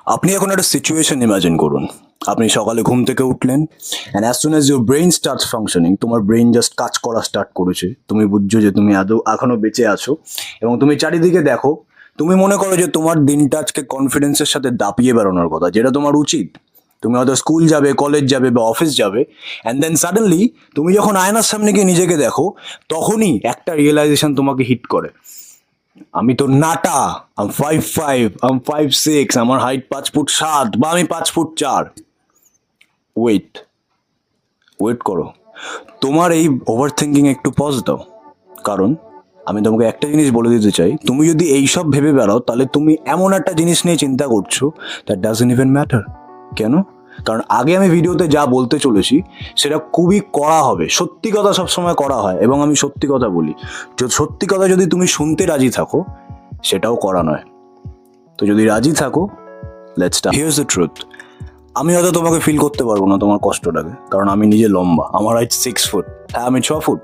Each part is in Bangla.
আপনি এখন একটা সিচুয়েশন ইমাজিন করুন। আপনি সকালে ঘুম থেকে উঠলেন and as soon as your brain starts functioning, তোমার ব্রেইন জাস্ট কাজ করা স্টার্ট করেছে। তুমি বুঝছো যে তুমি আদৌ এখনো বেঁচে আছো এবং তুমি চারিদিকে দেখো। তুমি মনে করো যে তোমার দিনটা আজকে কনফিডেন্সের সাথে দাপিয়ে বেরোনোর কথা, যেটা তোমার উচিত। তুমি হয়তো স্কুল যাবে, কলেজ যাবে বা অফিস যাবে, অ্যান্ড দেন সাডেনলি তুমি যখন আয়নার সামনে গিয়ে নিজেকে দেখো, তখনই একটা রিয়েলাইজেশন তোমাকে হিট করে। আমি তো নাটা, আম 5'5", আম 5'6", আমার হাইট 5'7" বা আমি 5'4". ওয়েট, ওয়েট করো। তোমার এই ওভার থিঙ্কিং একটু পজ দাও। কারণ আমি তোমাকে একটা জিনিস বলে দিতে চাই, তুমি যদি এইসব ভেবে বেড়াও তাহলে তুমি এমন একটা জিনিস নিয়ে চিন্তা করছো দ্যাট ডাজন্ট ইভেন ম্যাটার। কেন? কারণ আগে আমি ভিডিওতে যা বলতে চলেছি সেটা খুবই কড়া হবে। সত্যি কথা সবসময় করা হয় এবং আমি সত্যি কথা বলি। সত্যি কথা যদি তুমি শুনতে রাজি থাকো, সেটাও করা নয়। তো যদি রাজি থাকো, let's start. Here's the truth. আমি হয়তো তোমাকে ফিল করতে পারবো না তোমার কষ্টটাকে, কারণ আমি নিজে লম্বা, আমার হাইট 6 ফুট, হ্যাঁ আমি 6 ফুট।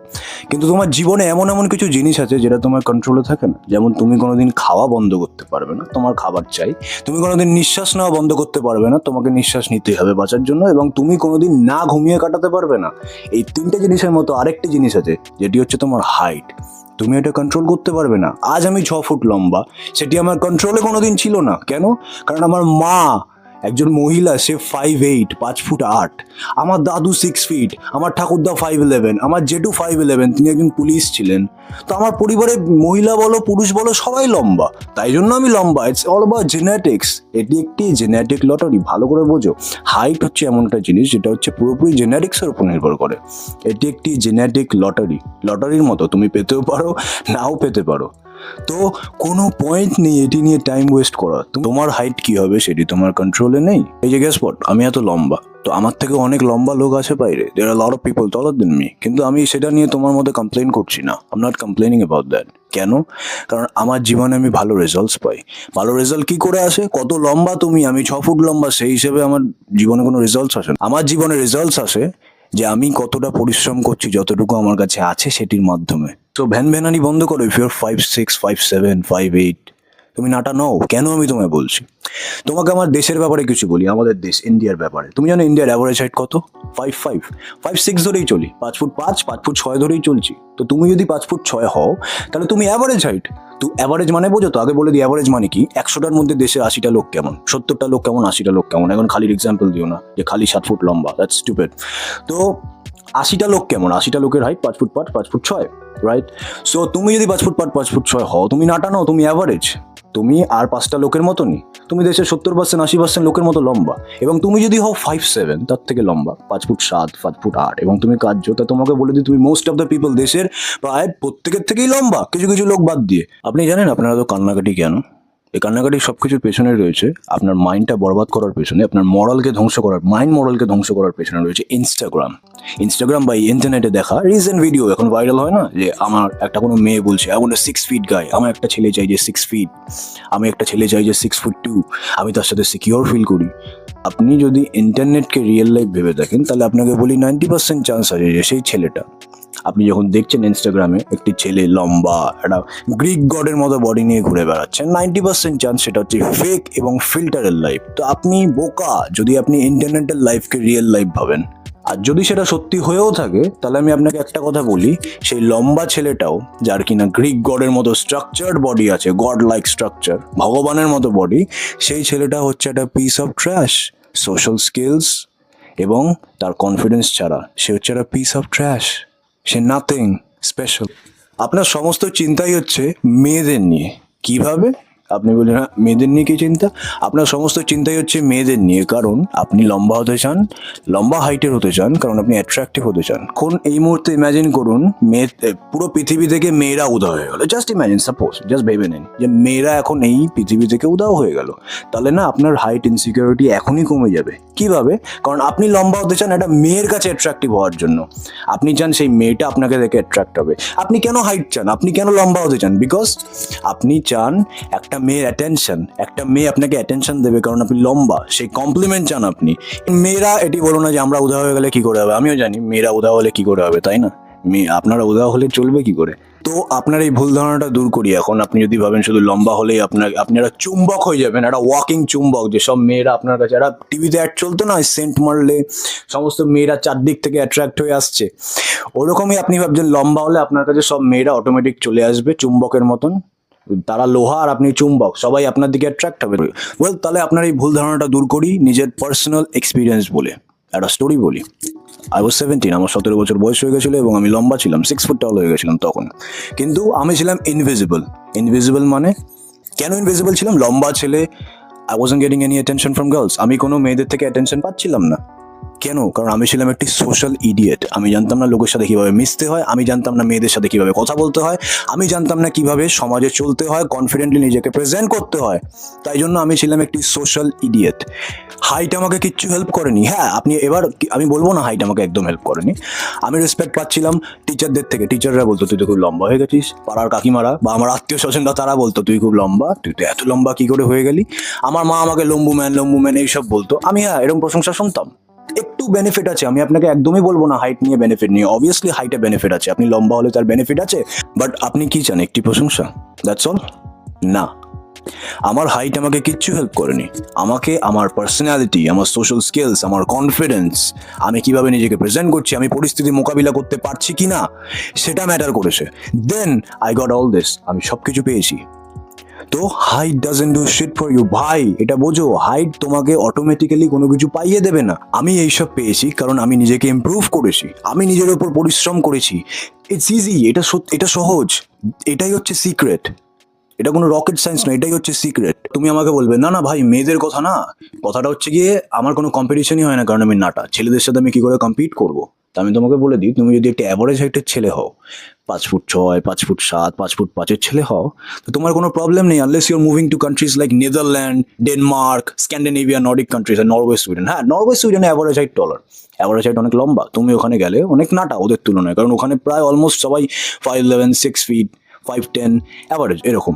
কিন্তু তোমার জীবনে এমন এমন কিছু জিনিস আছে যেটা তোমার কন্ট্রোলে থাকে না। যেমন তুমি কোনোদিন খাওয়া বন্ধ করতে পারবে না, তোমার খাবার চাই। তুমি কোনোদিন নিঃশ্বাস নেওয়া বন্ধ করতে পারবে না, তোমাকে নিঃশ্বাস নিতেই হবে বাঁচার জন্য। এবং তুমি কোনোদিন না ঘুমিয়ে কাটাতে পারবে না। এই তিনটে জিনিসের মতো আরেকটি জিনিস আছে, যেটি হচ্ছে তোমার হাইট। তুমি এটা কন্ট্রোল করতে পারবে না। আজ আমি 6 ফুট লম্বা, সেটি আমার কন্ট্রোলে কোনোদিন ছিল না। কেন? কারণ আমার মা একজন মহিলা, সে 5'8", 5'8". আমার দাদু 6 ফিট, আমার ঠাকুরদা 5'11", আমার জেঠু 5'11", তিনি একজন পুলিশ ছিলেন। তো আমার পরিবারে মহিলা বলো পুরুষ বলো সবাই লম্বা, তাই জন্য আমি লম্বা। It's all about genetics. এটি একটি জেনেটিক লটারি, ভালো করে বোঝো। হাইট হচ্ছে এমন একটা জিনিস যেটা হচ্ছে পুরোপুরি জেনেটিক্সের উপর নির্ভর করে। এটি একটি জেনেটিক লটারি। লটারির মতো, তুমি পেতেও পারো, নাও পেতে পারো। তো কোনো পয়েন্ট নেই এটি নিয়ে টাইম ওয়েস্ট করা। তোমার হাইট কি হবে সেটি তোমার কন্ট্রোলে নেই। এই যে গেস হোয়াট, আমি এত লম্বা, তো আমার থেকে অনেক লম্বা লোক আছে বাইরে, there are lot of people taller than me. কিন্তু আমি সেটা নিয়ে তোমার মধ্যে কমপ্লেন করছি না। I am not complaining about that. কেন? কারণ আমার জীবনে আমি ভালো রেজাল্টস পাই। ভালো রেজাল্ট কি করে আসে? কত লম্বা তুমি, আমি 6 ফুট লম্বা, সেই হিসেবে আমার জীবনে কোনো রেজাল্টস আসে না। আমার জীবনে রেজাল্টস আসে যে আমি কতটা পরিশ্রম করছি, যতটুকু আমার কাছে আছে সেটির মাধ্যমে। তো ভ্যান ভ্যানানি বন্ধ করো। ইফ ইউর 5'6", 5'7", 5'8", তুমি নাটা নও। কেন আমি তোমায় বলছি? তোমাকে আমার দেশের ব্যাপারে কিছু বলি, আমাদের দেশ ইন্ডিয়ার ব্যাপারে। তুমি জানো ইন্ডিয়ার অ্যাভারেজ হাইট কত? 5'5", 5'6" ধরেই চলি, 5'5", 5'6" ধরেই চলছি। তো তুমি যদি 5'6" হও, তাহলে তুমি অ্যাভারেজ হাইট। তো অ্যাভারেজ মানে বোঝো তো? আগে বলে দিই অ্যাভারেজ মানে কি। 100টার মধ্যে দেশে 80টা লোক কেমন, 70টা লোক কেমন, 80টা লোক কেমন। এখন খালির এক্সাম্পল দিও না যে খালি 7 ফুট লম্বা, দ্যাটস স্টুপিড। তো 80টা লোক কেমন? 80টা লোকের হাইট 5'5", 5'6", রাইট? সো তুমি যদি 5'5", 5'6" হও, তুমি নাটা নও, তুমি অ্যাভারেজ। তুমি আর 5টা লোকের মতনই। তুমি দেশের 70%, 80% লোকের মতো লম্বা। এবং তুমি যদি হও 5'7", তার থেকে লম্বা, 5'7", 5'8", এবং তুমি কার্য, তা তোমাকে বলে দিই তুমি মোস্ট অফ দ্য পিপল দেশের প্রায় প্রত্যেকের থেকেই লম্বা, কিছু কিছু লোক বাদ দিয়ে। আপনি জানেন আপনারা তো কান্নাকাটি কেন? এই কান্নাকাটি সব কিছুর পেছনে রয়েছে আপনার মাইন্ডটা বরবাদ করার পেছনে, আপনার মরালকে ধ্বংস করার, মরালকে ধ্বংস করার পেছনে রয়েছে ইনস্টাগ্রাম। ইনস্টাগ্রাম বা ইন্টারনেটে দেখা রিসেন্ট ভিডিও এখন ভাইরাল হয় না, যে আমার একটা কোনো মেয়ে বলছে এমন 6 ফিট গাই, আমার একটা ছেলে চাই যে 6 ফিট, আমি একটা ছেলে চাই যে 6'2", আমি তার সাথে সিকিউর ফিল করি। আপনি যদি ইন্টারনেটকে রিয়েল লাইফ ভেবে দেখেন, তাহলে আপনাকে বলি 90% চান্স আছে যে সেই ছেলেটা, আপনি যখন দেখছেন ইনস্টাগ্রামে একটি ছেলে লম্বা একটা গ্রিক গডের মতো বডি নিয়ে ঘুরে বেড়াচ্ছেন, 90% চান্স সেটা হচ্ছে ফেক এবং ফিল্টারের লাইফ। তো আপনি বোকা যদি আপনি ইন্টারনেটের লাইফকে রিয়েল লাইফ ভাবেন। আর যদি সেটা সত্যি হয়েও থাকে, তাহলে আমি আপনাকে একটা কথা বলি, সেই লম্বা ছেলেটাও, যার কিনা গ্রিক গডের মতো স্ট্রাকচার্ড বডি আছে, গড লাইক স্ট্রাকচার, ভগবানের মতো বডি, সেই ছেলেটা হচ্ছে একটা piece of trash. Social skills এবং তার কনফিডেন্স ছাড়া সে হচ্ছে একটা piece of trash. Say nothing special. আপনার সমস্ত চিন্তাই হচ্ছে মেয়েদের নিয়ে। কিভাবে? আপনি বললেন হ্যাঁ মেয়েদের নিয়ে কি চিন্তা? আপনার সমস্ত চিন্তাই হচ্ছে মেয়েদের নিয়ে, কারণ আপনি লম্বা হতে চান, লম্বা হাইটের হতে চান, কারণ আপনি অ্যাট্রাকটিভ হতে চান। কোন এই মুহূর্তে ইম্যাজিন করুন পুরো পৃথিবী থেকে মেয়েরা উধাও হয়ে গেল। জাস্ট ইম্যাজিন, সাপোজ, জাস্ট ভেবে নিন যে মেয়েরা এখন এই পৃথিবী থেকে উধাও হয়ে গেল। তাহলে না আপনার হাইট ইনসিকিউরিটি এখনই কমে যাবে। কিভাবে? কারণ আপনি লম্বা হতে চান একটা মেয়ের কাছে অ্যাট্রাকটিভ হওয়ার জন্য। আপনি চান সেই মেয়েটা আপনাকে দেখে অ্যাট্রাক্ট হবে। আপনি কেন হাইট চান? আপনি কেন লম্বা হতে চান? বিকজ আপনি চান একটা মেয়ের অ্যাটেনশন, একটা মেয়ে আপনাকে অ্যাটেনশন দেবে, কারণ আপনি লম্বা, সেই কমপ্লিমেন্ট চান আপনি। মেয়েরা এটি বলো না যে আমরা উধাও হয়ে গেলে কি করে হবে। আমিও জানি মেয়েরা উধাও হলে কি করে হবে, তাই না? আপনারা উধাও হলে চলবে কি করে? তো আপনার এই ভুল ধারণাটা দূর করি এখন। আপনি যদি ভাবেন শুধু লম্বা হলেই আপনি একটা চুম্বক হয়ে যাবেন, একটা ওয়াকিং চুম্বক, যে সব মেয়েরা আপনার কাছে, একটা টিভিতে অ্যাড চলতো না, সেন্ট মারলে সমস্ত মেয়েরা চারদিক থেকে অ্যাট্রাক্ট হয়ে আসছে, ওরকমই আপনি ভাবছেন লম্বা হলে আপনার কাছে সব মেয়েরা অটোমেটিক চলে আসবে চুম্বকের মতন। তারা লোহা আর আপনি চুম্বক, সবাই আপনার দিকে অ্যাট্রাক্ট হবে। ওয়েল, তাহলে আপনার এই ভুল ধারণাটা দূর করি নিজের পার্সোনাল এক্সপিরিয়েন্স বলে। একটা স্টোরি বলি। আই ওয়াজ 17, আমার 17 বছর বয়স হয়ে গেছিলো এবং আমি লম্বা ছিলাম, 6 ফুট টল হয়ে গেছিলাম তখন। কিন্তু আমি ছিলাম ইনভিজিবল। ইনভিজিবল মানে কেন ইনভিজিবল ছিলাম? লম্বা ছেলে, I wasn't getting any attention from girls. আমি কোনো মেয়েদের থেকে অ্যাটেনশন পাচ্ছিলাম না। কেন? কারণ আমি ছিলাম একটি সোশ্যাল ইডিয়েট। আমি জানতাম না লোকের সাথে কিভাবে মিশতে হয়, আমি জানতাম না মেয়েদের সাথে কিভাবে কথা বলতে হয়, আমি জানতাম না কিভাবে সমাজে চলতে হয়, কনফিডেন্টলি নিজেকে প্রেজেন্ট করতে হয়। তাই জন্য আমি ছিলাম একটি সোশ্যাল ইডিয়েট। হাইট আমাকে কিচ্ছু হেল্প করেনি। হ্যাঁ, আমি বলবো না হাইট আমাকে একদম হেল্প করেনি। আমি রেসপেক্ট পাচ্ছিলাম টিচারদের থেকে। টিচাররা বলতো তুই তো খুব লম্বা হয়ে গেছিস। পাড়ার কাকিমারা বা আমার আত্মীয় স্বজনরা তারা বলতো তুই খুব লম্বা, তুই তো এত লম্বা কি করে হয়ে গেলি। আমার মা আমাকে লম্বু ম্যান এইসব বলতো। আমি এরকম প্রশংসা শুনতাম। একটু বেনিফিট আছে, আমি আপনাকে একদমই বলবো না হাইট নিয়ে বেনিফিট নিয়ে। অবভিয়াসলি হাইটে বেনিফিট আছে, আপনি লম্বা হলে তার বেনিফিট আছে। বাট আপনি কি চান? একটি প্রশংসা? That's all? না, আমার হাইট আমাকে কিচ্ছু হেল্প করেনি। আমাকে আমার পার্সোনালিটি, আমার সোশ্যাল স্কিলস, আমার কনফিডেন্স, আমি কিভাবে নিজেকে প্রেজেন্ট করছি, আমি পরিস্থিতি মোকাবিলা করতে পারছি কি না, সেটা ম্যাটার করেছে। Then I got all this, আমি সব কিছু পেয়েছি। তো height doesn't do shit for you ভাই, এটা বোঝো। হাইট তোমাকে অটোমেটিক্যালি কোনো কিছু পাইয়ে দেবে না। আমি এইসব পেয়েছি কারণ আমি নিজেকে ইমপ্রুভ করেছি, আমি নিজের উপর পরিশ্রম করেছি। ইটস ইজি, এটা সহজ, এটাই হচ্ছে সিক্রেট। এটা কোনো রকেট সায়েন্স নয়, এটাই হচ্ছে সিক্রেট। তুমি আমাকে বলবে না না ভাই মেয়েদের কথা না, কথাটা হচ্ছে গিয়ে আমার কোনো কম্পিটিশনই হয় না কারণ আমি নাটা। ছেলেদের সাথে আমি কি করে কম্পিট করবো? তা আমি তোমাকে বলে দিই, তুমি যদি একটা অ্যাভারেজ হাইটের ছেলে হও, 5 ফুট 6, 5 ফুট 7, 5 ফুট 5-এর ছেলে হও, তো তোমার কোনো প্রবলেম নেই। Unless you are moving to countries like Netherland, Denmark, Scandinavia, Nordic countries, আর নরওয়ে, সুইডেন। হ্যাঁ, নরওয়ে সুইডেনে average height taller, average height অনেক লম্বা। তুমি ওখানে গেলে অনেক নাটা ওদের তুলনায়, কারণ ওখানে প্রায় অলমোস্ট সবাই 5'11", 6 ফিট, 5'10", অ্যাভারেজ এরকম।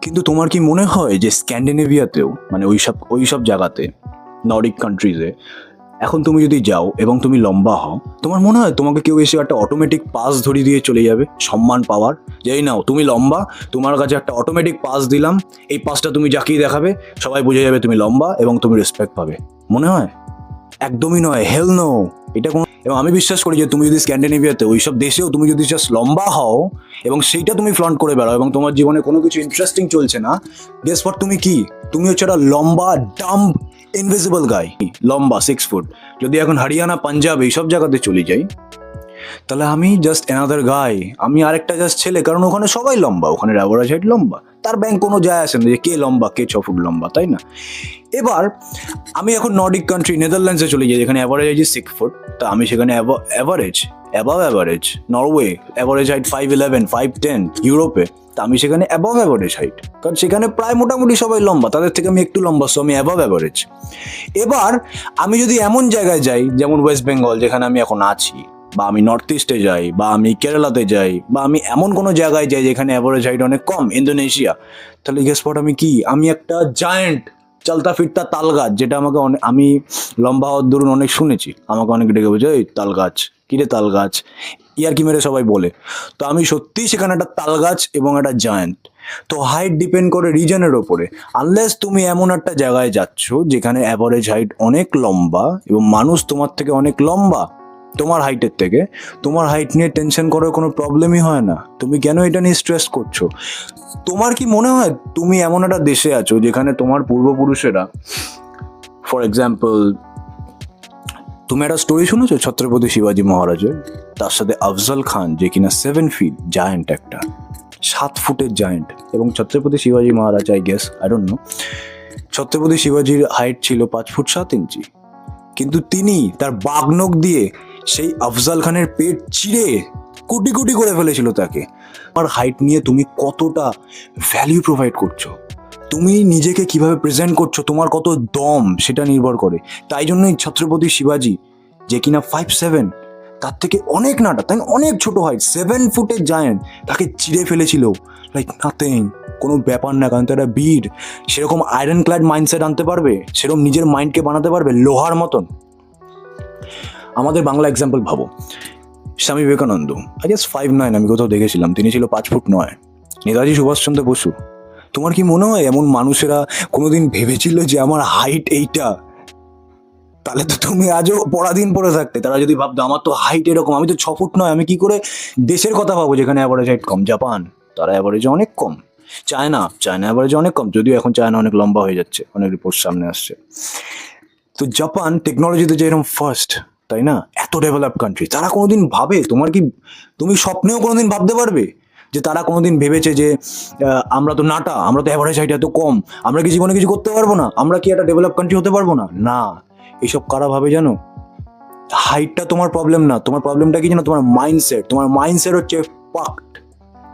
কিন্তু তোমার কি মনে হয় যে স্ক্যান্ডিনেভিয়াতেও, মানে ওইসব জায়গাতে, নর্ডিক কান্ট্রিজে, এখন তুমি যদি যাও এবং তুমি লম্বা হও, তোমার মনে হয় তোমাকে কেউ এসে একটা অটোমেটিক পাস ধরিয়ে দিয়ে চলে যাবে সম্মান পাওয়ার? যে এই নাও তুমি লম্বা, তোমার কাছে একটা অটোমেটিক পাস দিলাম, এই পাসটা তুমি যাকেই দেখাবে সবাই বুঝে যাবে তুমি লম্বা এবং তুমি রেসপেক্ট পাবে? মনে হয়? একদমই নয়, হেল নো। এটা কোনো, এবং আমি বিশ্বাস করি যে তুমি যদি স্ক্যান্ডিনেভিয়াতে, ওইসব দেশেও তুমি যদি জাস্ট লম্বা হও এবং সেইটা তুমি ফ্লন্ট করে বেড়াও এবং তোমার জীবনে কোনো কিছু ইন্টারেস্টিং চলছে না, গেস হোয়াট? তুমি কি? তুমি হচ্ছে একটা লম্বা ডাম্ব ইনভিজিবল গাই, লম্বা 6 ফুট। যদি এখন হরিয়ানা, পাঞ্জাব এইসব জায়গাতে চলে যাই, তাহলে আমি জাস্ট অ্যানাদার গাই, আমি আরেকটা জাস্ট ছেলে। কারণ ওখানে সবাই লম্বা, ওখানে অ্যাভারেজ হাইট লম্বা, তার ব্যাংক কোনো যায় আসে না যে কে লম্বা, কে 6 ফুট লম্বা, তাই না? এবার আমি এখন নর্ডিক কান্ট্রি নেদারল্যান্ডসে চলে যাই, যেখানে অ্যাভারেজ হাইট 6 ফুট, তা আমি সেখানে above average. Norway average height 5'11", 5'10", ইউরোপে, তা আমি সেখানে অ্যাবাভ অ্যাভারেজ হাইট, কারণ সেখানে প্রায় মোটামুটি সবাই লম্বা, তাদের থেকে আমি একটু লম্বা, সো আমি অ্যাবাভ অ্যাভারেজ। এবার আমি যদি এমন জায়গায় যাই যেমন ওয়েস্ট বেঙ্গল, যেখানে আমি এখন আছি, বা আমি নর্থ ইস্টে যাই, বা আমি কেরালাতে যাই, বা আমি এমন কোনো জায়গায় যাই যেখানে অ্যাভারেজ হাইট অনেক কম, ইন্দোনেশিয়া, তাহলে গেস হোয়াট? আমি কি? আমি একটা জায়ান্ট চলতা ফিরতা তাল গাছ, যেটা আমাকে আমি লম্বা হওয়ার দরুন অনেক শুনেছি, আমাকে অনেক ডেকে বলছে এই তাল গাছ, কিরে তাল গাছ, ইয়ার্কি মেরে সবাই বলে। তো আমি সত্যিই সেখানে একটা তাল গাছ এবং একটা জায়ান্ট। তো হাইট ডিপেন্ড করে রিজনের ওপরে। আনলেস তুমি এমন একটা জায়গায় যাচ্ছ যেখানে অ্যাভারেজ হাইট অনেক লম্বা এবং মানুষ তোমার থেকে অনেক লম্বা, তোমার হাইটের থেকে, তোমার হাইট নিয়ে টেনশন করার কোনো প্রবলেমই হয় না। তুমি কেন এটা নিয়ে স্ট্রেস করছো? তোমার কি মনে হয় তুমি এমন একটা দেশে আছো যেখানে তোমার পূর্বপুরুষেরা, ফর এক্সাম্পল, তুমি একটা স্টোরি শুনেছো ছত্রপতি শিবাজি মহারাজের, তার সাথে আফজল খান, যে কিনা 7 ফিট জায়ান্ট, একটা 7 ফুটের জায়ান্ট, এবং ছত্রপতি শিবাজি Maharaj, I guess, I don't know, Chhatrapati শিবাজির হাইট ছিল 5 ফুট 7 ইঞ্চি, কিন্তু তিনি তার বাগনখ দিয়ে সেই আফজল খানের পেট চিরে কোটি কোটি করে ফেলেছিল তাকে। আমার হাইট নিয়ে তুমি কতটা ভ্যালু প্রোভাইড করছো, তুমি নিজেকে কিভাবে প্রেজেন্ট করছো, তোমার কত দম, সেটা নির্ভর করে। তাই জন্যই ছত্রপতি শিবাজি, যে কিনা 5'7", তার থেকে অনেক নাটা, তাই অনেক ছোট হাইট, 7 ফুটের জায়ান্ট, তাকে চিড়ে ফেলেছিল লাইক নাথিং, কোনো ব্যাপার না। কারণ তারা বীর, সেরকম আয়রন ক্লাড মাইন্ডসেট আনতে পারবে, সেরকম নিজের মাইন্ডকে বানাতে পারবে লোহার মতন। আমাদের বাংলা এক্সাম্পল ভাবো, স্বামী বিবেকানন্দ আই গেস 5'9", আমি কোথাও দেখেছিলাম, তিনি ছিল 5'9". নেতাজি সুভাষচন্দ্র বসু, তোমার কি মনে হয় এমন মানুষেরা কোনোদিন ভেবেছিল যে আমার হাইট এইটা? তাহলে তো তুমি আজও পরাধীন পড়ে থাকতে। তারা যদি ভাবতো আমার তো হাইট এরকম, আমি তো 6 ফুট নয়, আমি কি করে দেশের কথা ভাবো যেখানে অ্যাভারেজ হাইট কম? জাপান, তারা অ্যাভারেজে অনেক কম। চায়না অ্যাভারেজে অনেক কম, যদিও এখন চায়না অনেক লম্বা হয়ে যাচ্ছে, অনেক রিপোর্ট সামনে আসছে। তো জাপান টেকনোলজিতে যে এরকম ফার্স্ট, তাই না? এত ডেভেলপ কান্ট্রি, তারা কোনোদিন ভাবে? তুমি স্বপ্নেও কোনোদিন ভাবতে পারবে যে তারা কোনোদিন ভেবেছে যে আমরা তো নাটা, আমরা তো অ্যাভারেজ হাইট এত কম, আমরা কি জীবনে কিছু করতে পারবো না, আমরা কি একটা ডেভেলপ কান্ট্রি হতে পারবো না? না, এইসব কারা ভাবে জানো? হাইটটা তোমার প্রবলেম না, তোমার প্রবলেমটা কি জানো? তোমার মাইন্ডসেট। তোমার মাইন্ডসেট হচ্ছে ফাক্ট,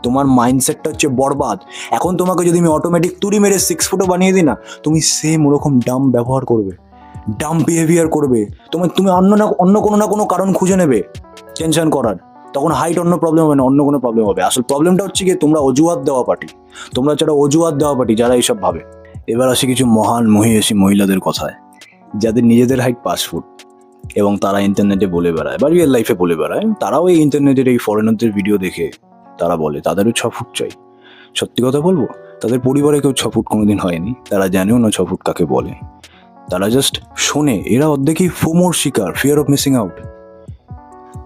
তোমার মাইন্ডসেটটা হচ্ছে বরবাদ। এখন তোমাকে যদি আমি অটোমেটিক তুড়ি মেরে 6 ফুটও বানিয়ে দিই না, তুমি সেম ওরকম ডাম ব্যবহার করবে, ডাম বিহেভিয়ার করবে। তুমি অন্য কোনো না কোনো কারণ খুঁজে নেবে টেনশন করার। তখন হাইট অন্য প্রবলেম হবে না, অন্য কোনো প্রবলেম হবে। আসল প্রবলেমটা হচ্ছে কি, তোমরা অজুহাত দেওয়া পার্টি, তোমরা যারা অজুহাত দেওয়া পার্টি, যারা এইসব ভাবে। এবার আসি কিছু মহান মহিষী মহিলাদের কথায়, যাদের নিজেদের হাইট 5 ফুট এবং তারা ইন্টারনেটে বলে বেড়ায় বা রিয়েল লাইফে বলে বেড়ায়, তারাও এই ইন্টারনেটের এই ফরেনারদের ভিডিও দেখে তারা বলে তাদেরও 6 ফুট চাই। সত্যি কথা বলবো, তাদের পরিবারে কেউ 6 ফুট কোনোদিন হয়নি, তারা জানেও না 6 ফুট কাকে বলে। তারা জাস্ট শোনে। এরা অর্ধেকই ফোমোর শিকার, ফিয়ার অফ মিসিং আউট।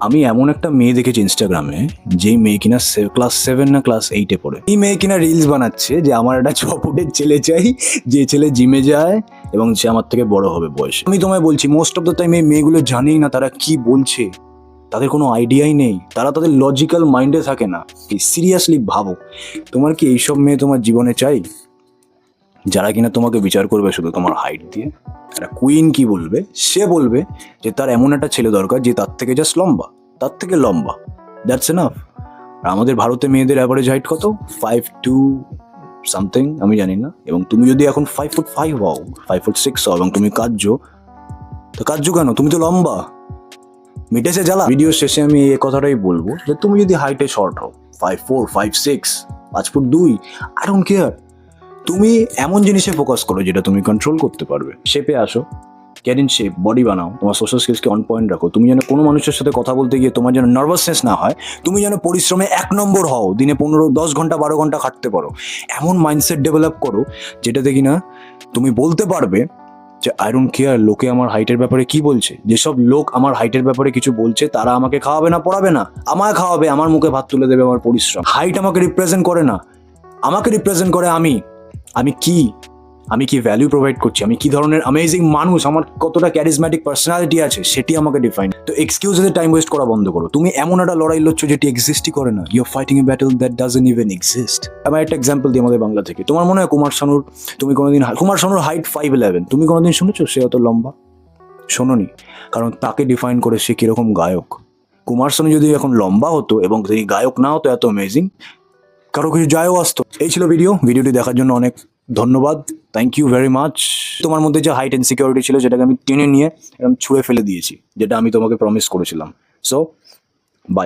আমি এমন একটা মেয়ে দেখেছি ইনস্টাগ্রামে, যেই মেয়ে কিনা ক্লাস 7 না ক্লাস 8-এ পড়ে। এই মেয়ে কিনা রিলস বানাচ্ছে যে আমার একটা 6 ফুটের ছেলে চাই, যে ছেলে জিমে যায় এবং সে আমার থেকে বড় হবে বয়সে। আমি তোমায় বলছি, মোস্ট অফ দ্য টাইম এই মেয়েগুলো জানেই না তারা কি বলছে, তাদের কোনো আইডিয়াই নেই, তারা তাদের লজিক্যাল মাইন্ডে থাকে না। সিরিয়াসলি ভাবো, তোমার কি এইসব মেয়ে তোমার জীবনে চাই, যারা কিনা তোমাকে বিচার করবে শুধু তোমার হাইট দিয়ে? একটা কুইন কি বলবে? সে বলবে যে তার এমন একটা ছেলে দরকার যে তার থেকে জাস্ট লম্বা, তার থেকে লম্বা, দ্যাটস এনাফ। আর আমাদের ভারতে মেয়েদের অ্যাভারেজ হাইট কত? 5'2" সামথিং, আমি জানি না। এবং তুমি যদি এখন 5'5" হও, 5'6" হও এবং তুমি কাঁদছো, তো কাঁদছো কেন? তুমি তো লম্বা। মিটেছে জ্বালা। ভিডিও শেষে আমি এই কথাটাই বলবো যে তুমি যদি হাইটে শর্ট হও, 5'4", 5'6", 5'2", আই ডোন্ট কেয়ার, তুমি এমন জিনিসে ফোকাস করো যেটা তুমি কন্ট্রোল করতে পারবে। শেপে আসো, গেট ইন শেপ, বডি বানাও, তোমার সোশ্যাল স্কিলসকে অন পয়েন্ট রাখো। তুমি যেন কোনো মানুষের সাথে কথা বলতে গিয়ে তোমার যেন নার্ভাসনেস না হয়, তুমি যেন পরিশ্রমে 1 নম্বর হও, দিনে 10 ঘন্টা 12 ঘন্টা খাটতে পারো। এমন মাইন্ডসেট ডেভেলপ করো যেটাতে কিনা তুমি বলতে পারবে যে আই ডোন্ট কেয়ার লোকে আমার হাইটের ব্যাপারে কি বলছে। যেসব লোক আমার হাইটের ব্যাপারে কিছু বলছে তারা আমাকে খাওয়াবে না পড়াবে না, আমায় খাওয়াবে, আমার মুখে ভাত তুলে দেবে আমার পরিশ্রম। হাইট আমাকে রিপ্রেজেন্ট করে না, আমাকে রিপ্রেজেন্ট করে আমি কি ভ্যালু প্রোভাইড করছি, আমি কি ধরনের অ্যামেজিং মানুষ, আমার কতটা ক্যারিজম্যাটিক পার্সোনালিটি আছে, সেটি আমাকে ডিফাইন। তো এক্সকিউজেসে টাইম ওয়েস্ট করা বন্ধ করো। তুমি এমন একটা লড়াই লড়ছো যেটি এক্সিস্টই করে না। You are fighting a battle that doesn't even exist. আমি একটা এক্সাম্পল দিই আমাদের বাংলা থেকে। তোমার মনে হয় কুমার শানুর হাইট 5'11", তুমি কোনোদিন শুনেছো সে অত লম্বা? শোনোনি, কারণ তাকে ডিফাইন করে সে কিরকম গায়ক। কুমার শানু যদি এখন লম্বা হতো এবং তিনি গায়ক না হতো এত অ্যামেজিং, কারো কিছু যায়ও আসতো। এই ছিল ভিডিওটি দেখার জন্য অনেক ধন্যবাদ, থ্যাংক ইউ ভেরি মাচ। তোমার মধ্যে যে হাইট ইনসিকিউরিটি ছিল সেটাকে আমি টেনে নিয়ে এরকম ছুঁড়ে ফেলে দিয়েছি, যেটা আমি তোমাকে প্রমিস করেছিলাম। সো